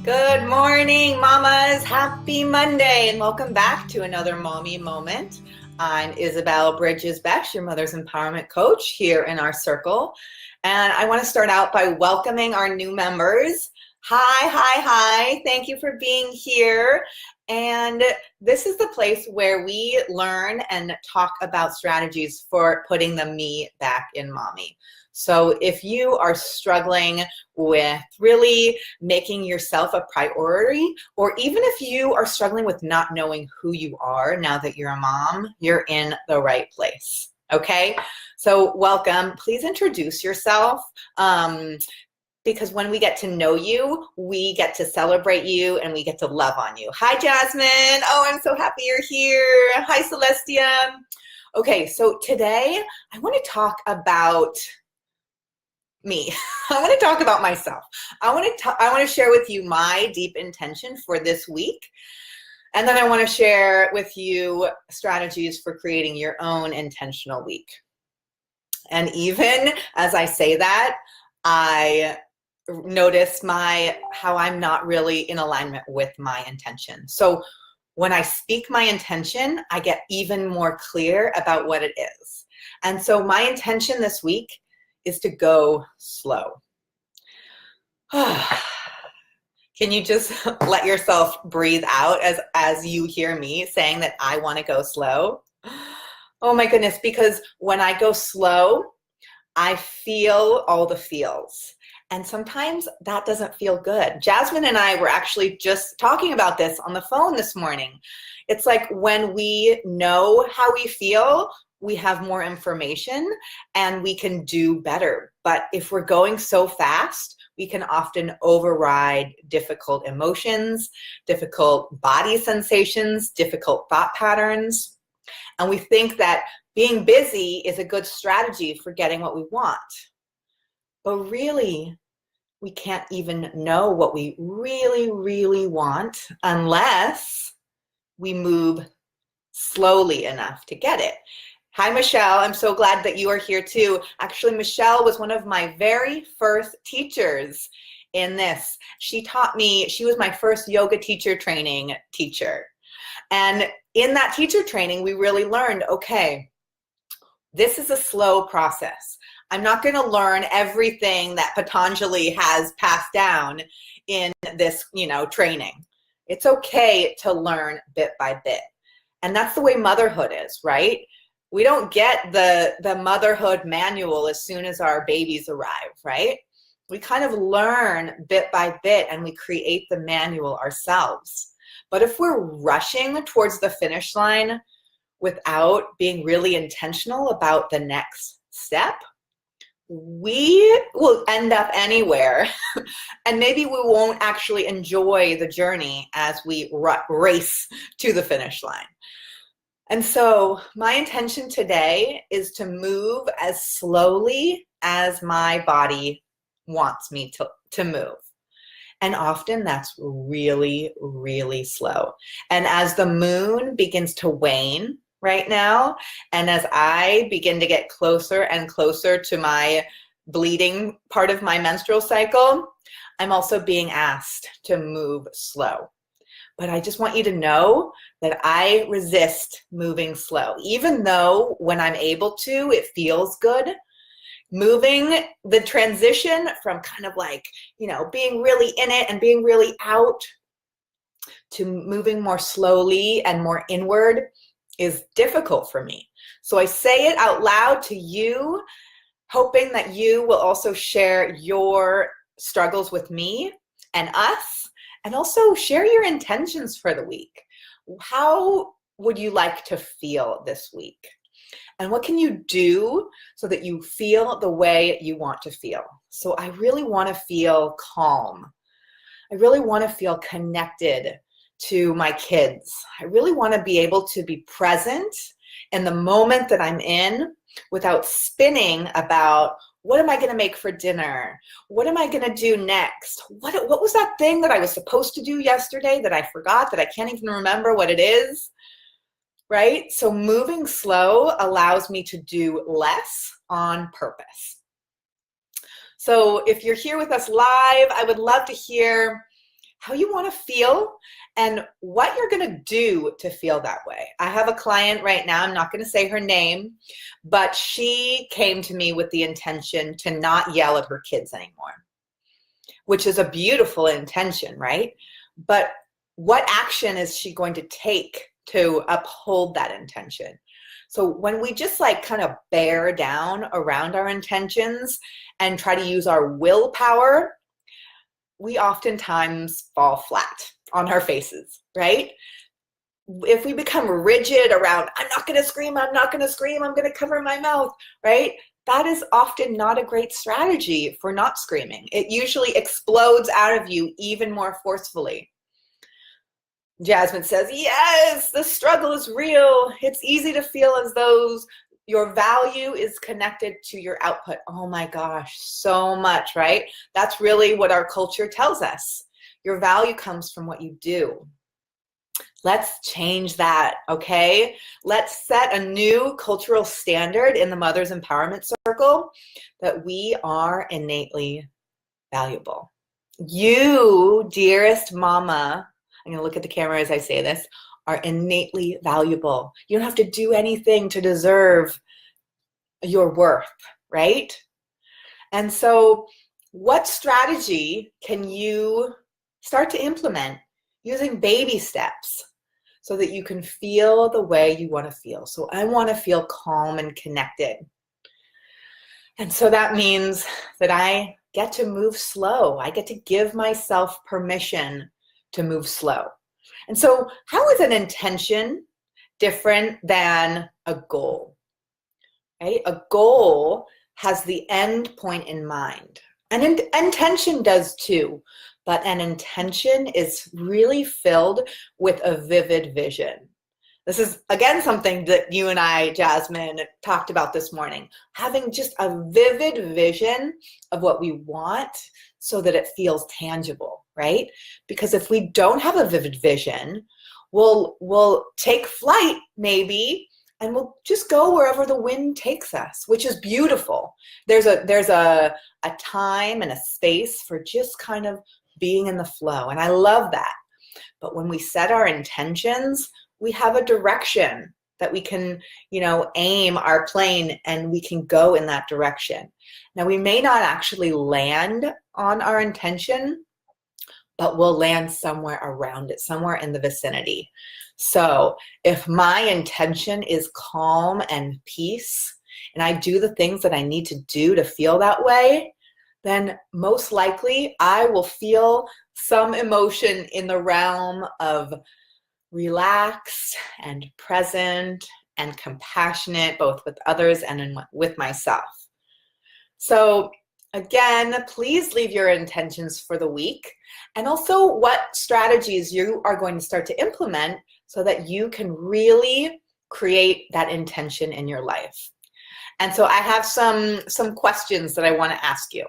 Good morning, mamas. Happy Monday, and welcome back to another Mommy Moment. I'm Isabel Bridges-Beck, your mother's empowerment coach here in our circle. And I want to start out by welcoming our new members. Hi. Thank you for being here. And this is the place where we learn and talk about strategies for putting the me back in mommy. So if you are struggling with really making yourself a priority, or even if you are struggling with not knowing who you are now that you're a mom, you're in the right place. Okay, so welcome. Please introduce yourself. Because when we get to know you, we get to celebrate you and we get to love on you. Hi, Jasmine. Oh, I'm so happy you're here. Hi, Celestia. Okay, so today I want to talk about me. I want to talk about myself. I want to share with you my deep intention for this week. And then I want to share with you strategies for creating your own intentional week. And even as I say that, I notice how I'm not really in alignment with my intention. So when I speak my intention, I get even more clear about what it is. And so my intention this week is to go slow. Can you just let yourself breathe out as you hear me saying that I want to go slow? Oh my goodness, because when I go slow, I feel all the feels. And sometimes that doesn't feel good. Jasmine and I were actually just talking about this on the phone this morning. It's like when we know how we feel, we have more information and we can do better. But if we're going so fast, we can often override difficult emotions, difficult body sensations, difficult thought patterns. And we think that being busy is a good strategy for getting what we want. But really, we can't even know what we really want unless we move slowly enough to get it. Hi, Michelle. I'm so glad that you are here too. Actually, Michelle was one of my very first teachers in this. She taught me, she was my first yoga teacher training teacher. And in that teacher training, we really learned, okay, this is a slow process. I'm not going to learn everything that Patanjali has passed down in this, training. It's okay to learn bit by bit. And that's the way motherhood is, right? We don't get the motherhood manual as soon as our babies arrive, right? We kind of learn bit by bit and we create the manual ourselves. But if we're rushing towards the finish line without being really intentional about the next step, we will end up anywhere and maybe we won't actually enjoy the journey as we race to the finish line. And so my intention today is to move as slowly as my body wants me to move. And often that's really, really slow. And as the moon begins to wane right now, and as I begin to get closer and closer to my bleeding part of my menstrual cycle, I'm also being asked to move slow. But I just want you to know that I resist moving slow. Even though when I'm able to, it feels good. Moving the transition from kind of like, being really in it and being really out to moving more slowly and more inward is difficult for me. So I say it out loud to you, hoping that you will also share your struggles with me and us. And also share your intentions for the week. How would you like to feel this week? And what can you do so that you feel the way you want to feel? So I really want to feel calm. I really want to feel connected to my kids. I really want to be able to be present in the moment that I'm in without spinning about, what am I going to make for dinner? What am I going to do next? What was that thing that I was supposed to do yesterday that I forgot, that I can't even remember what it is, right? So moving slow allows me to do less on purpose. So if you're here with us live, I would love to hear how you want to feel and what you're going to do to feel that way. I have a client right now, I'm not going to say her name, but she came to me with the intention to not yell at her kids anymore, which is a beautiful intention, right? But what action is she going to take to uphold that intention? So when we just like kind of bear down around our intentions and try to use our willpower, we oftentimes fall flat on our faces, right? If we become rigid around, I'm not going to scream, I'm not going to scream, I'm going to cover my mouth, right? That is often not a great strategy for not screaming. It usually explodes out of you even more forcefully. Jasmine says, yes, the struggle is real. It's easy to feel as though your value is connected to your output. Oh my gosh, so much, right? That's really what our culture tells us. Your value comes from what you do. Let's change that, okay? Let's set a new cultural standard in the Mother's Empowerment Circle that we are innately valuable. You, dearest mama, I'm going to look at the camera as I say this, are innately valuable. You don't have to do anything to deserve your worth, right? And so what strategy can you start to implement using baby steps so that you can feel the way you want to feel? So I want to feel calm and connected. And so that means that I get to move slow. I get to give myself permission to move slow. And so how is an intention different than a goal? Right? A goal has the end point in mind. And intention does too, but an intention is really filled with a vivid vision. This is, again, something that you and I, Jasmine, talked about this morning. Having just a vivid vision of what we want so that it feels tangible, right? Because if we don't have a vivid vision, we'll take flight maybe, and we'll just go wherever the wind takes us, which is beautiful. There's a time and a space for just kind of being in the flow, and I love that. But when we set our intentions, we have a direction that we can, aim our plane and we can go in that direction. Now, we may not actually land on our intention, but we'll land somewhere around it, somewhere in the vicinity. So if my intention is calm and peace, and I do the things that I need to do to feel that way, then most likely I will feel some emotion in the realm of relaxed and present and compassionate, both with others and with myself. So again, please leave your intentions for the week, and also what strategies you are going to start to implement so that you can really create that intention in your life. And so I have some questions that I want to ask you.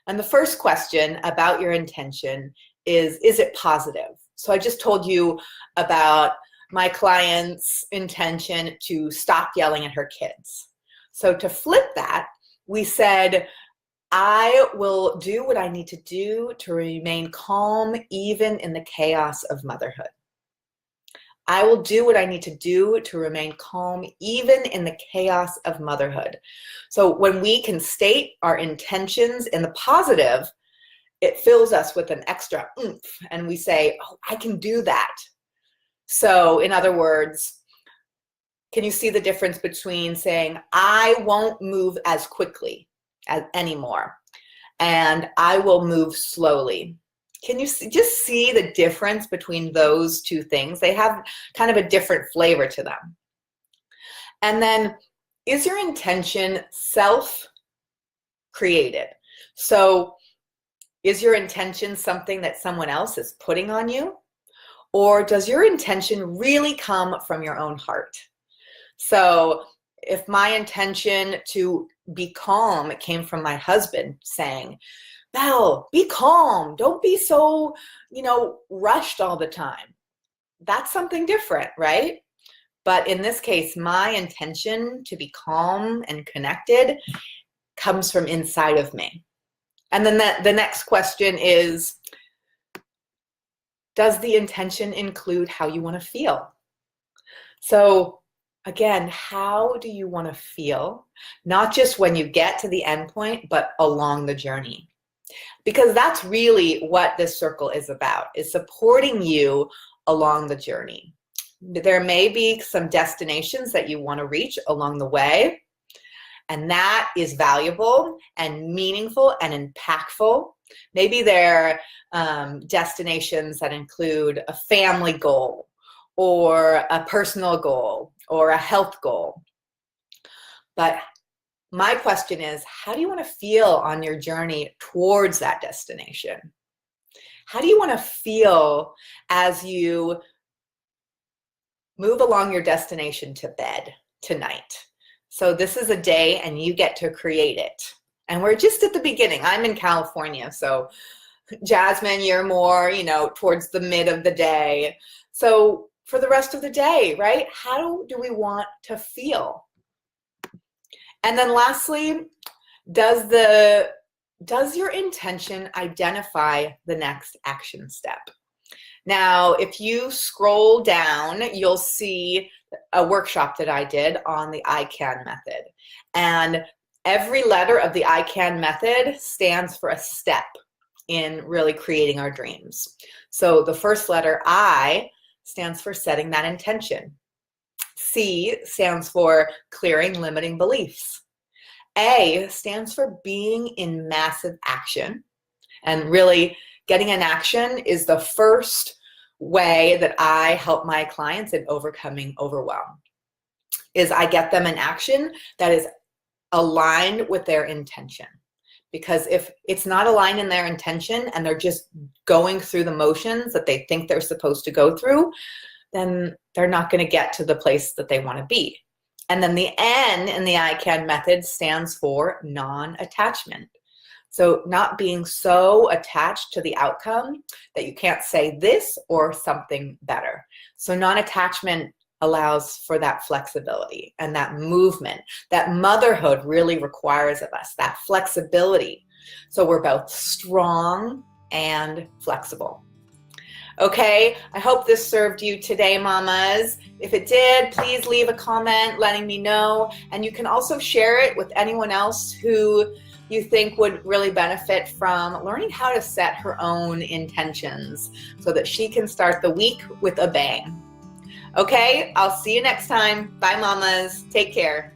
And the first question about your intention is it positive? So I just told you about my client's intention to stop yelling at her kids. So to flip that, we said, I will do what I need to do to remain calm even in the chaos of motherhood. I will do what I need to do to remain calm even in the chaos of motherhood. So when we can state our intentions in the positive, it fills us with an extra oomph, and we say, oh, I can do that. So in other words, can you see the difference between saying, I won't move as quickly anymore, and I will move slowly? Can you just see the difference between those two things? They have kind of a different flavor to them. And then, is your intention self-created? So is your intention something that someone else is putting on you? Or does your intention really come from your own heart? So if my intention to be calm came from my husband saying, Belle, be calm, don't be so, rushed all the time, that's something different, right? But in this case, my intention to be calm and connected comes from inside of me. And then the next question is, Does the intention include how you want to feel? So again, how do you want to feel? Not just when you get to the end point, but along the journey. Because that's really what this circle is about, is supporting you along the journey. There may be some destinations that you want to reach along the way, and that is valuable and meaningful and impactful. Maybe there are destinations that include a family goal or a personal goal or a health goal. But my question is, how do you want to feel on your journey towards that destination? How do you want to feel as you move along your destination to bed tonight? So this is a day and you get to create it. And we're just at the beginning. I'm in California, so Jasmine, you're more, towards the mid of the day. So for the rest of the day, right? How do we want to feel? And then lastly, does your intention identify the next action step? Now, if you scroll down, you'll see a workshop that I did on the ICAN method. And every letter of the ICAN method stands for a step in really creating our dreams. So the first letter, I, stands for setting that intention. C stands for clearing limiting beliefs. A stands for being in massive action. And really, getting in action is the first way that I help my clients in overcoming overwhelm, is I get them in action that is aligned with their intention. Because if it's not aligned in their intention and they're just going through the motions that they think they're supposed to go through, then they're not going to get to the place that they want to be. And then the N in the ICAN method stands for non-attachment. So not being so attached to the outcome that you can't say this or something better. So non-attachment allows for that flexibility and that movement that motherhood really requires of us, that flexibility. So we're both strong and flexible. Okay, I hope this served you today, mamas. If it did, please leave a comment letting me know. And you can also share it with anyone else who you think would really benefit from learning how to set her own intentions so that she can start the week with a bang. Okay, I'll see you next time. Bye, mamas. Take care.